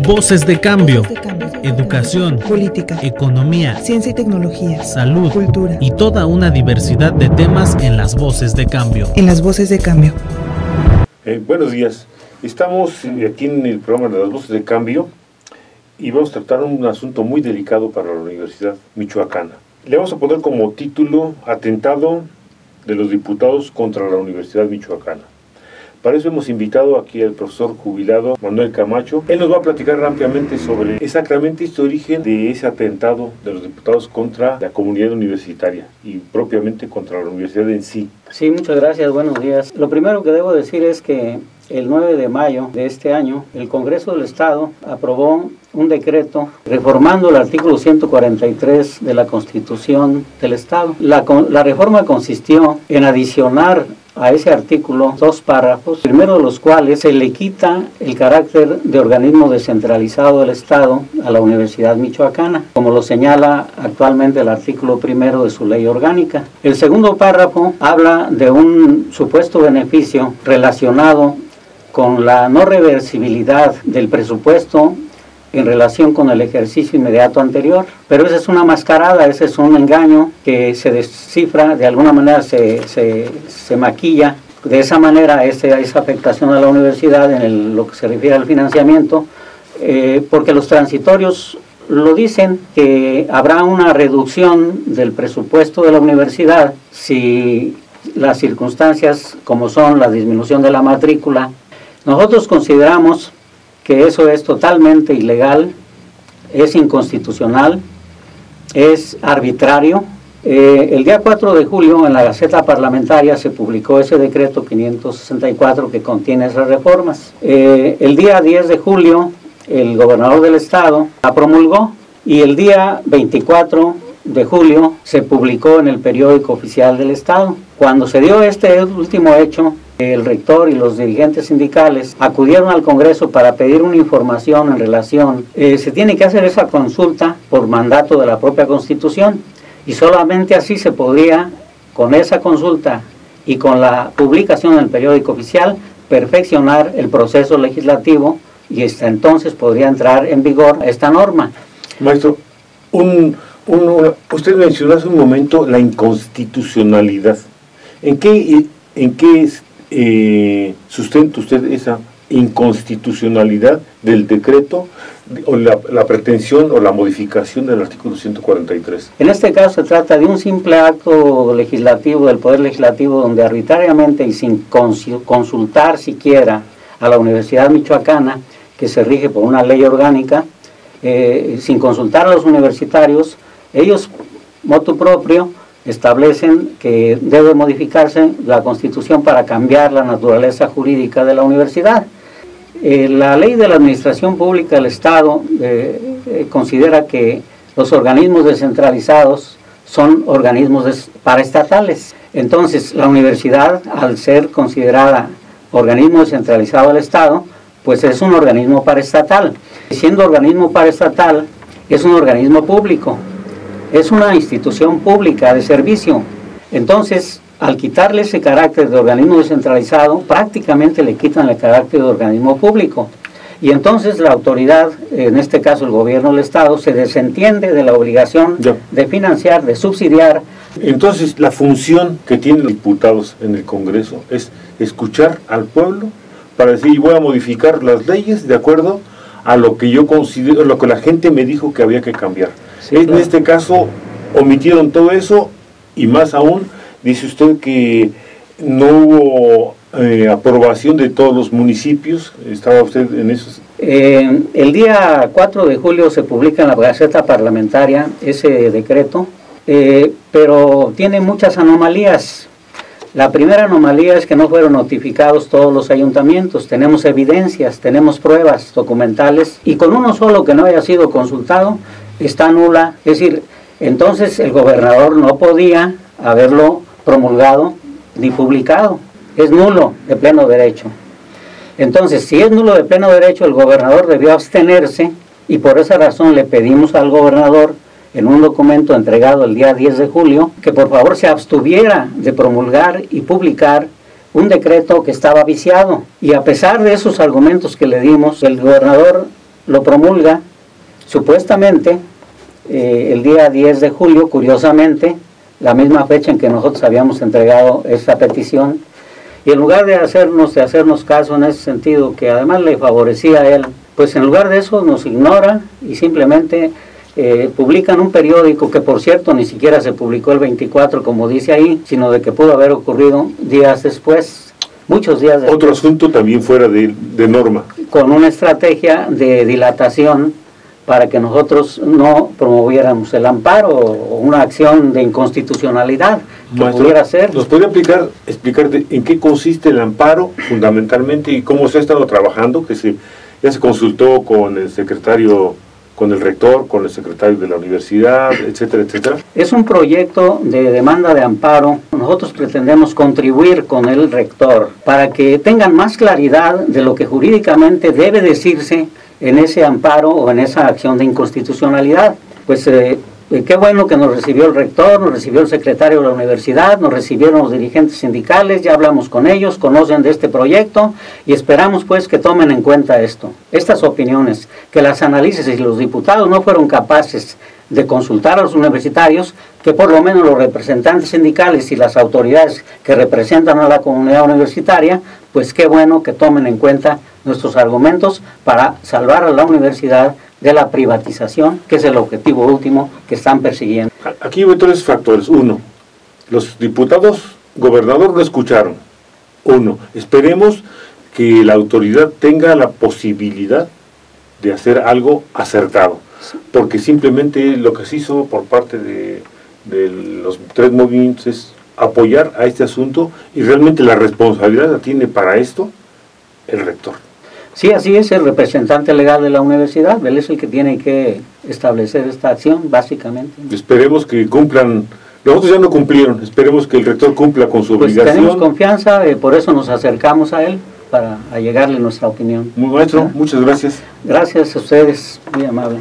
Voces de Cambio. Educación, política, economía, ciencia y tecnología, salud, cultura y toda una diversidad de temas en las Voces de Cambio. En las Voces de Cambio. Buenos días. Estamos aquí en el programa de las Voces de Cambio y vamos a tratar un asunto muy delicado para la Universidad Michoacana. Le vamos a poner como título Atentado de los diputados contra la Universidad Michoacana. Para eso hemos invitado aquí al profesor jubilado Manuel Camacho. Él nos va a platicar ampliamente sobre exactamente este origen de ese atentado de los diputados contra la comunidad universitaria y propiamente contra la universidad en sí. Sí, muchas gracias, buenos días. Lo primero que debo decir es que el 9 de mayo de este año, el Congreso del Estado aprobó un decreto reformando el artículo 143 de la Constitución del Estado. La reforma consistió en adicionar a ese artículo 2 párrafos, primero de los cuales se le quita el carácter de organismo descentralizado del Estado a la Universidad Michoacana, como lo señala actualmente el artículo 1 de su ley orgánica. El segundo párrafo habla de un supuesto beneficio relacionado con la no reversibilidad del presupuesto en relación con el ejercicio inmediato anterior, pero esa es una mascarada, ese es un engaño que se descifra, de alguna manera se maquilla de esa manera esa afectación a la universidad en lo que se refiere al financiamiento, porque los transitorios lo dicen, que habrá una reducción del presupuesto de la universidad si las circunstancias como son la disminución de la matrícula. Nosotros consideramos que eso es totalmente ilegal, es inconstitucional, es arbitrario. El día 4 de julio en la Gaceta Parlamentaria se publicó ese decreto 564 que contiene esas reformas. El día 10 de julio el gobernador del estado la promulgó y el día 24 de julio se publicó en el periódico oficial del estado. Cuando se dio este último hecho, el rector y los dirigentes sindicales acudieron al Congreso para pedir una información en relación. Se tiene que hacer esa consulta por mandato de la propia Constitución y solamente así se podría, con esa consulta y con la publicación en el periódico oficial, perfeccionar el proceso legislativo y hasta entonces podría entrar en vigor esta norma. Maestro, usted mencionó hace un momento la inconstitucionalidad. ¿En qué sustenta usted esa inconstitucionalidad del decreto o la pretensión o la modificación del artículo 143? En este caso se trata de un simple acto legislativo del Poder Legislativo donde arbitrariamente y sin consultar siquiera a la Universidad Michoacana, que se rige por una ley orgánica, sin consultar a los universitarios, ellos, motu propio, establecen que debe modificarse la Constitución para cambiar la naturaleza jurídica de la universidad. La ley de la Administración Pública del Estado considera que los organismos descentralizados son organismos paraestatales. Entonces, la universidad, al ser considerada organismo descentralizado del Estado, pues es un organismo paraestatal. Siendo organismo paraestatal, es un organismo público. Es una institución pública de servicio. Entonces, al quitarle ese carácter de organismo descentralizado, prácticamente le quitan el carácter de organismo público. Y entonces la autoridad, en este caso el gobierno del Estado, se desentiende de la obligación de financiar, de subsidiar. Entonces, la función que tienen los diputados en el Congreso es escuchar al pueblo para decir, voy a modificar las leyes de acuerdo a lo que yo considero, lo que la gente me dijo que había que cambiar. Sí, en claro. Este caso, omitieron todo eso y más aún, dice usted que no hubo aprobación de todos los municipios. ¿Estaba usted en eso? El día 4 de julio se publica en la Gaceta Parlamentaria ese decreto, pero tiene muchas anomalías. La primera anomalía es que no fueron notificados todos los ayuntamientos. Tenemos evidencias, tenemos pruebas documentales y con uno solo que no haya sido consultado está nula. Es decir, entonces el gobernador no podía haberlo promulgado ni publicado. Es nulo de pleno derecho. Entonces, si es nulo de pleno derecho, el gobernador debió abstenerse y por esa razón le pedimos al gobernador en un documento entregado el día 10 de julio, que por favor se abstuviera de promulgar y publicar un decreto que estaba viciado. Y a pesar de esos argumentos que le dimos, el gobernador lo promulga supuestamente el día 10 de julio, curiosamente, la misma fecha en que nosotros habíamos entregado esta petición, y en lugar de hacernos caso en ese sentido, que además le favorecía a él, pues en lugar de eso nos ignora y simplemente publican un periódico que, por cierto, ni siquiera se publicó el 24 como dice ahí, sino de que pudo haber ocurrido días después, muchos días después. Otro asunto también fuera de norma. Con una estrategia de dilatación para que nosotros no promoviéramos el amparo o una acción de inconstitucionalidad que Maestro, pudiera ser. ¿nos podría explicar en qué consiste el amparo fundamentalmente y cómo se ha estado trabajando? Que ya se consultó con el secretario, con el rector, con el secretario de la universidad, etcétera, etcétera. Es un proyecto de demanda de amparo. Nosotros pretendemos contribuir con el rector para que tengan más claridad de lo que jurídicamente debe decirse en ese amparo o en esa acción de inconstitucionalidad. Pues qué bueno que nos recibió el rector, nos recibió el secretario de la universidad, nos recibieron los dirigentes sindicales, ya hablamos con ellos, conocen de este proyecto y esperamos pues que tomen en cuenta estas opiniones, que las analices. Y los diputados no fueron capaces de consultar a los universitarios, que por lo menos los representantes sindicales y las autoridades que representan a la comunidad universitaria, pues qué bueno que tomen en cuenta nuestros argumentos para salvar a la universidad de la privatización, que es el objetivo último que están persiguiendo. Aquí hay tres factores. Uno, los diputados gobernador no escucharon. Uno, esperemos que la autoridad tenga la posibilidad de hacer algo acertado, porque simplemente lo que se hizo por parte de los tres movimientos es apoyar a este asunto, y realmente la responsabilidad la tiene para esto el rector. Sí, así es, el representante legal de la universidad, él es el que tiene que establecer esta acción, básicamente. Esperemos que cumplan. Nosotros ya no cumplieron, esperemos que el rector cumpla con su obligación. Tenemos confianza, por eso nos acercamos a él, para allegarle nuestra opinión. Maestro, muchas gracias. Gracias a ustedes, muy amable.